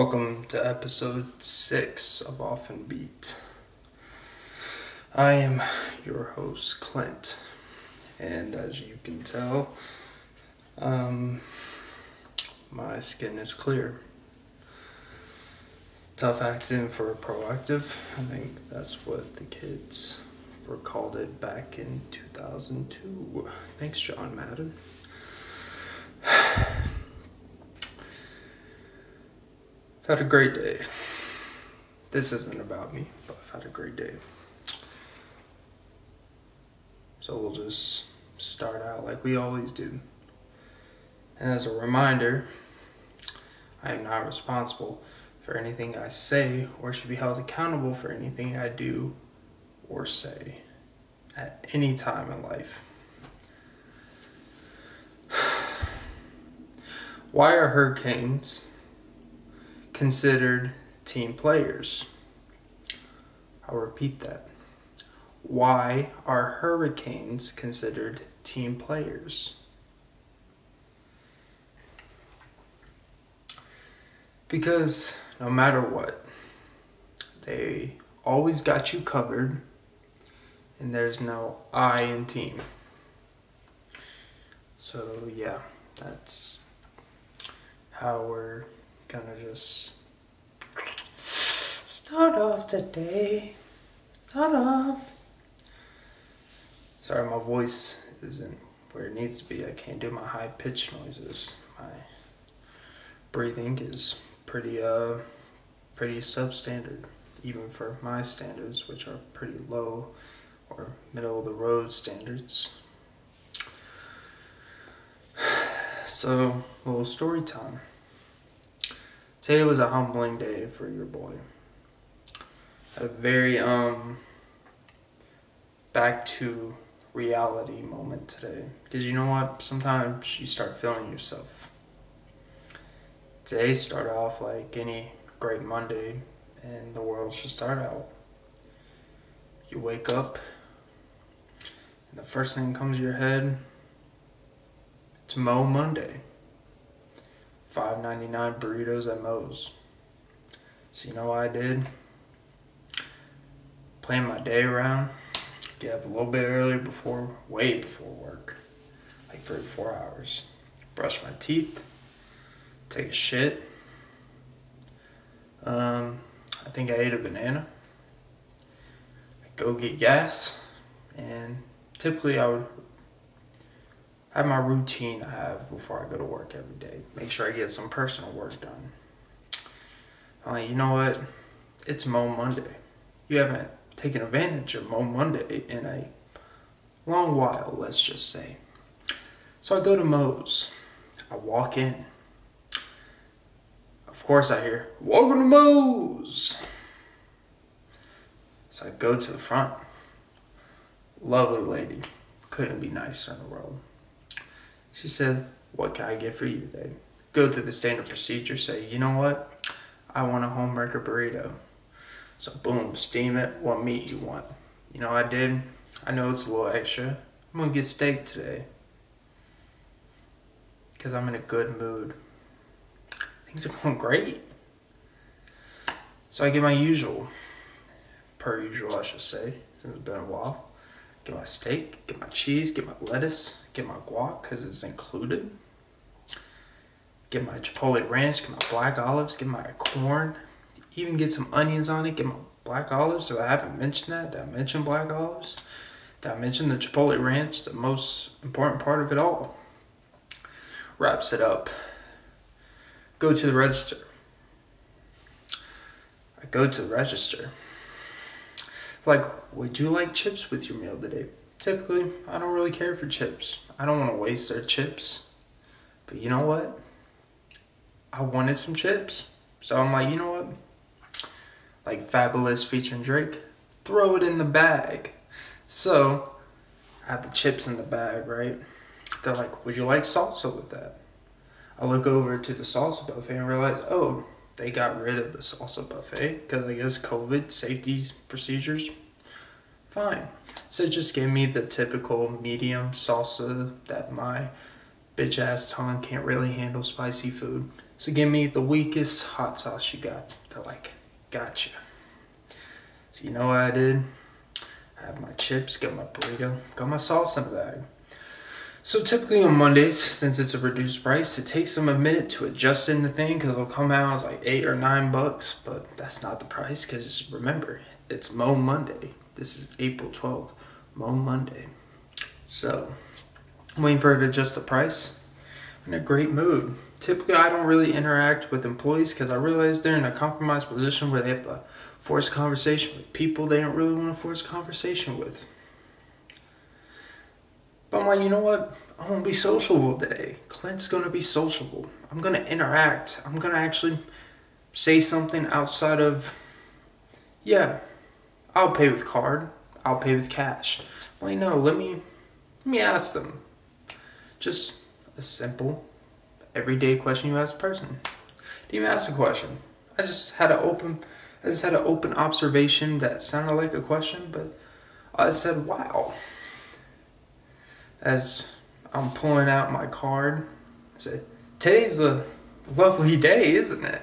Welcome to episode 6 of Often Beat. I am your host, Clint, and as you can tell, my skin is clear. Tough acting for proactive. I think that's what the kids were called it back in 2002. Thanks, John Madden. I've had a great day. This isn't about me, but I've had a great day. So we'll just start out like we always do. And as a reminder, I am not responsible for anything I say or should be held accountable for anything I do or say at any time in life. Why are hurricanes considered team players? I'll repeat that. Why are hurricanes considered team players? Because no matter what, they always got you covered, and there's no I in team. So yeah, that's how we're gonna just start off today. Sorry, my voice isn't where it needs to be. I can't do my high pitched noises. My breathing is pretty substandard, even for my standards, which are pretty low or middle of the road standards. So, a little story time. Today was a humbling day for your boy. A very back to reality moment today. Because you know what? Sometimes you start feeling yourself. Today started off like any great Monday, and the world should start out. You wake up, and the first thing that comes to your head, it's Mo Monday. $5.99 burritos at Mo's. So you know what I did? Plan my day around. Get up a little bit earlier way before work. Like 3 or 4 hours. Brush my teeth. Take a shit. I think I ate a banana. I go get gas. And typically I would have my routine I have before I go to work every day. Make sure I get some personal work done. I'm like, you know what? It's Mo Monday. You haven't taken advantage of Mo Monday in a long while, let's just say. So I go to Mo's. I walk in. Of course I hear, "Welcome to Mo's." So I go to the front. Lovely lady. Couldn't be nicer in the world. She said, "What can I get for you today?" Go through the standard procedure, say, "You know what? I want a homewrecker burrito." So boom, steam it. What meat you want? You know what I did? I know it's a little extra. I'm gonna get steak today. Because I'm in a good mood. Things are going great. So I get my usual. Per usual, I should say. Since it's been a while. Get my steak, get my cheese, get my lettuce, get my guac because it's included. Get my chipotle ranch, get my black olives, get my corn. Even get some onions on it, get my black olives. So I haven't mentioned that. Did I mention black olives? Did I mention the chipotle ranch, the most important part of it all? Wraps it up. Go to the register. I go to the register. Like, would you like chips with your meal today? Typically, I don't really care for chips. I don't want to waste their chips. But you know what? I wanted some chips. So I'm like, you know what? Like Fabulous featuring Drake, throw it in the bag. So I have the chips in the bag, right? They're like, would you like salsa with that? I look over to the salsa buffet and realize, oh, they got rid of the salsa buffet because I guess COVID safety procedures. Fine. So just give me the typical medium salsa that my bitch ass tongue can't really handle spicy food. So give me the weakest hot sauce you got. They're like, gotcha. So you know what I did? I have my chips, got my burrito, got my sauce in the bag. So typically on Mondays, since it's a reduced price, it takes them a minute to adjust in the thing because it'll come out as like $8 or $9, but that's not the price because remember, it's Mo Monday. This is April 12th, Mo Monday. So I'm waiting for her to adjust the price. I'm in a great mood. Typically, I don't really interact with employees because I realize they're in a compromised position where they have to force conversation with people they don't really want to force conversation with. But I'm like, you know what? I'm going to be sociable today. Clint's going to be sociable. I'm going to interact. I'm going to actually say something outside of, yeah, I'll pay with card. I'll pay with cash. Well, no, let me ask them. Just a simple, everyday question you ask a person. Didn't even ask a question. I just had an open observation that sounded like a question, but I said, wow. As I'm pulling out my card, I said, today's a lovely day, isn't it?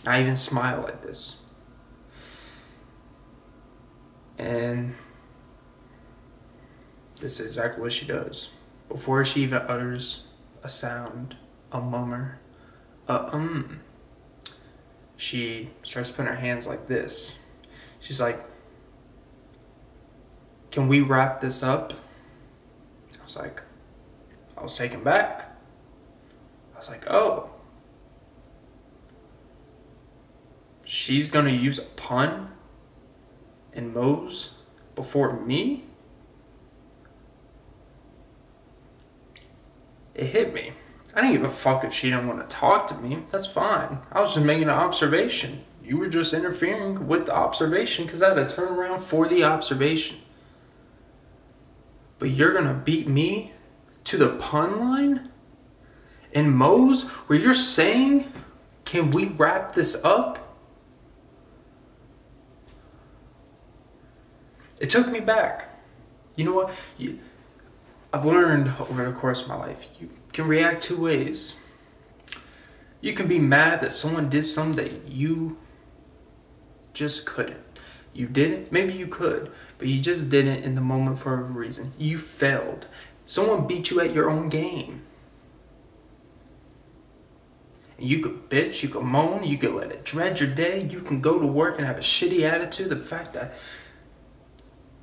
And I even smile like this. And this is exactly what she does. Before she even utters a sound, a mummer, she starts putting her hands like this. She's like, can we wrap this up? I was taken back. I was like, oh. She's gonna use a pun in Moe's before me? It hit me. I didn't give a fuck if she didn't want to talk to me. That's fine. I was just making an observation. You were just interfering with the observation because I had to turn around for the observation. But you're going to beat me to the pun line in Moe's where you're saying, can we wrap this up? It took me back. You know what? I've learned over the course of my life, you can react two ways. You can be mad that someone did something that you just couldn't. You didn't, maybe you could, but you just didn't in the moment for a reason. You failed. Someone beat you at your own game. And you could bitch, you could moan, you could let it dread your day, you can go to work and have a shitty attitude. The fact that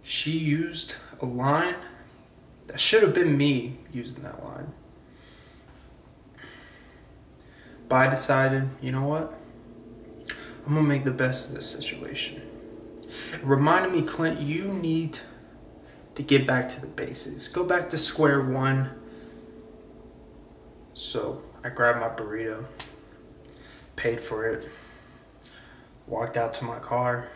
she used a line that should have been me using that line. But I decided, you know what? I'm going to make the best of this situation. It reminded me, Clint, you need to get back to the basics. Go back to square one. So I grabbed my burrito, paid for it, walked out to my car.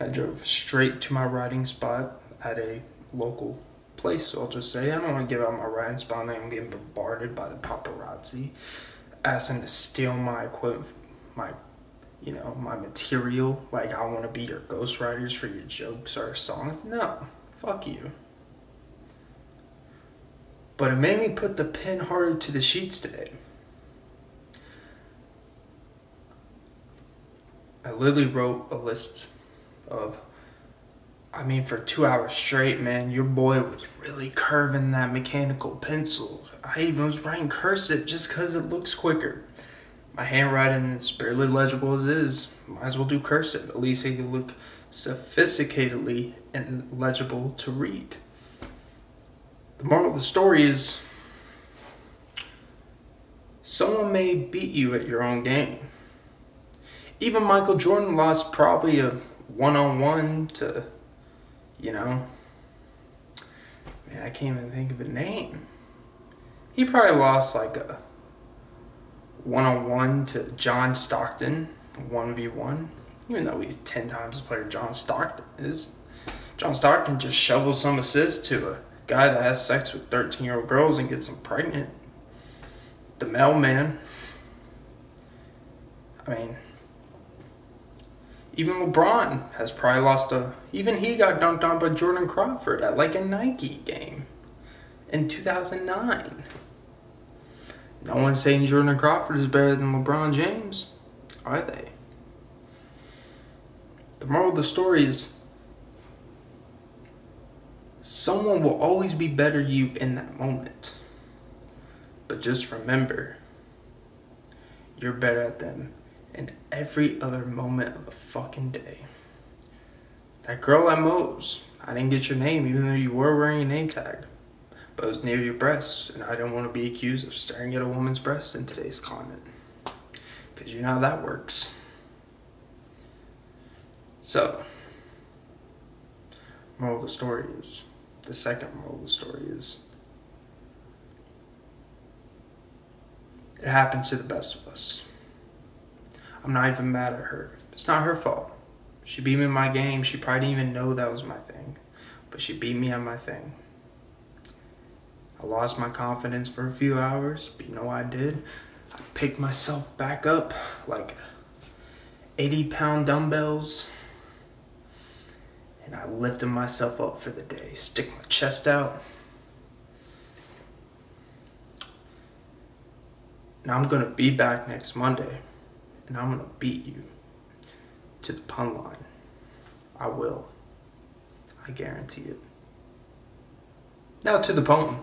I drove straight to my riding spot at a local place. So I'll just say, I don't want to give out my riding spot. I'm getting bombarded by the paparazzi, asking to steal my equipment, my material. Like, I want to be your ghostwriters for your jokes or songs. No, fuck you. But it made me put the pen harder to the sheets today. I literally wrote a list of, for 2 hours straight, man, your boy was really curving that mechanical pencil. I even was writing cursive just because it looks quicker. My handwriting is barely legible as it is. Might as well do cursive. At least it can look sophisticatedly and legible to read. The moral of the story is, someone may beat you at your own game. Even Michael Jordan lost probably a one-on-one to, I can't even think of a name. He probably lost like a one-on-one to John Stockton, 1v1, even though he's 10 times the player John Stockton is. John Stockton just shovels some assists to a guy that has sex with 13-year-old girls and gets them pregnant. The mailman. Even LeBron has probably lost even he got dunked on by Jordan Crawford at like a Nike game in 2009. No one's saying Jordan Crawford is better than LeBron James, are they? The moral of the story is someone will always be better than you in that moment. But just remember, you're better at them in every other moment of the fucking day. That girl at Moe's, I didn't get your name even though you were wearing a name tag. But it was near your breasts, and I don't want to be accused of staring at a woman's breasts in today's climate. Because you know how that works. So, moral of the story is, the second moral of the story is, it happens to the best of us. I'm not even mad at her. It's not her fault. She beat me in my game. She probably didn't even know that was my thing. But she beat me on my thing. I lost my confidence for a few hours, but you know what I did? I picked myself back up like 80-pound dumbbells, and I lifted myself up for the day. Stick my chest out. And I'm going to be back next Monday, and I'm going to beat you to the pun line. I will. I guarantee it. Now to the poem.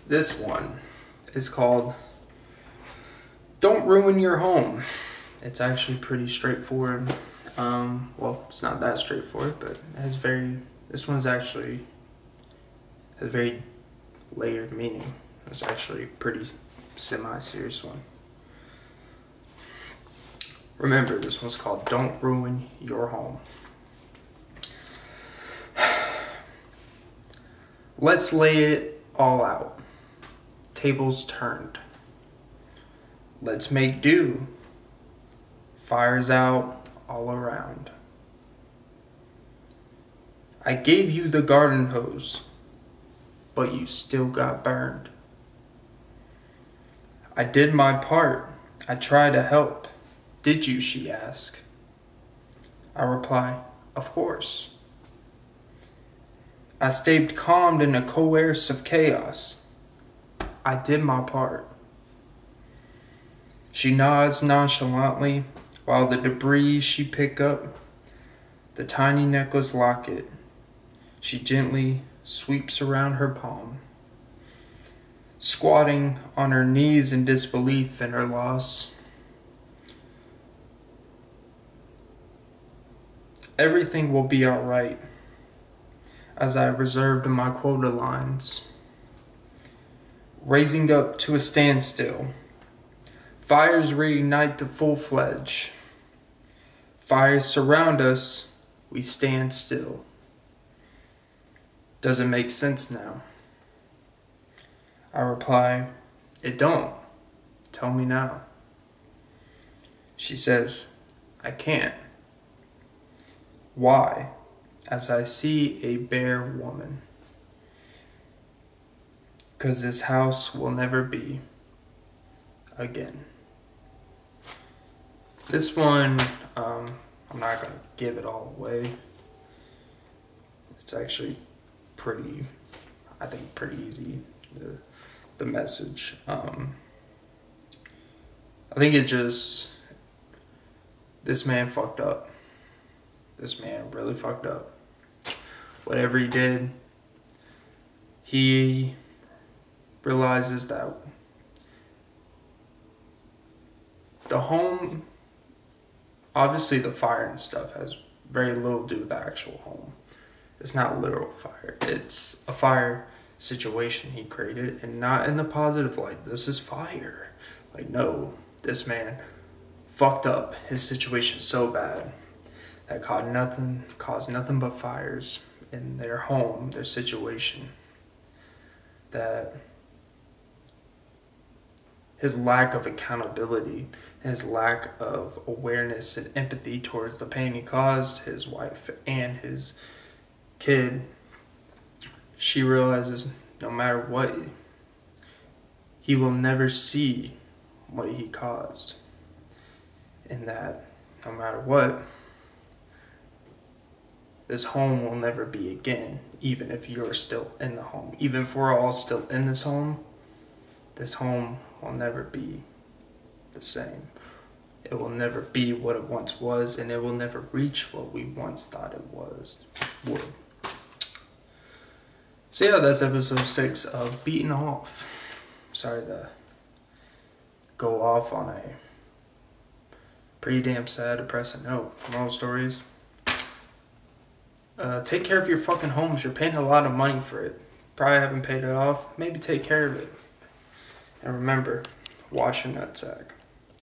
This one is called Don't Ruin Your Home. It's actually pretty straightforward. Well, it's not that straightforward, but this one's actually has a very layered meaning. It's actually a pretty semi-serious one. Remember, this one's called Don't Ruin Your Home. Let's lay it all out. Tables turned. Let's make do. Fires out all around. I gave you the garden hose, but you still got burned. I did my part. I tried to help. Did you, she asked. I reply, of course. I stayed calmed in a coercive chaos. I did my part. She nods nonchalantly while the debris she picked up, the tiny necklace locket, she gently sweeps around her palm. Squatting on her knees in disbelief in her loss. Everything will be alright, as I reserved my quota lines. Raising up to a standstill. Fires reignite to full-fledged. Fires surround us, we stand still. Does it make sense now? I reply, it don't. Tell me now. She says, I can't. Why? As I see a bare woman. 'Cause this house will never be again. This one, I'm not going to give it all away. It's actually pretty easy, the message. I think this man fucked up. This man really fucked up. Whatever he did, he realizes that the home, obviously the fire and stuff has very little to do with the actual home. It's not literal fire. It's a fire situation he created, and not in the positive light. This is fire. Like, no, this man fucked up his situation so bad that caused nothing but fires in their home, their situation. That his lack of accountability, his lack of awareness and empathy towards the pain he caused his wife and his kid, she realizes no matter what, he will never see what he caused. And that no matter what, this home will never be again, even if you're still in the home. Even if we're all still in this home will never be the same. It will never be what it once was, and it will never reach what we once thought it would. So yeah, that's episode 6 of Beaten Off. Sorry to go off on a pretty damn sad, depressing note. Moral stories. Take care of your fucking homes. You're paying a lot of money for it. Probably haven't paid it off. Maybe take care of it. And remember, wash your nutsack.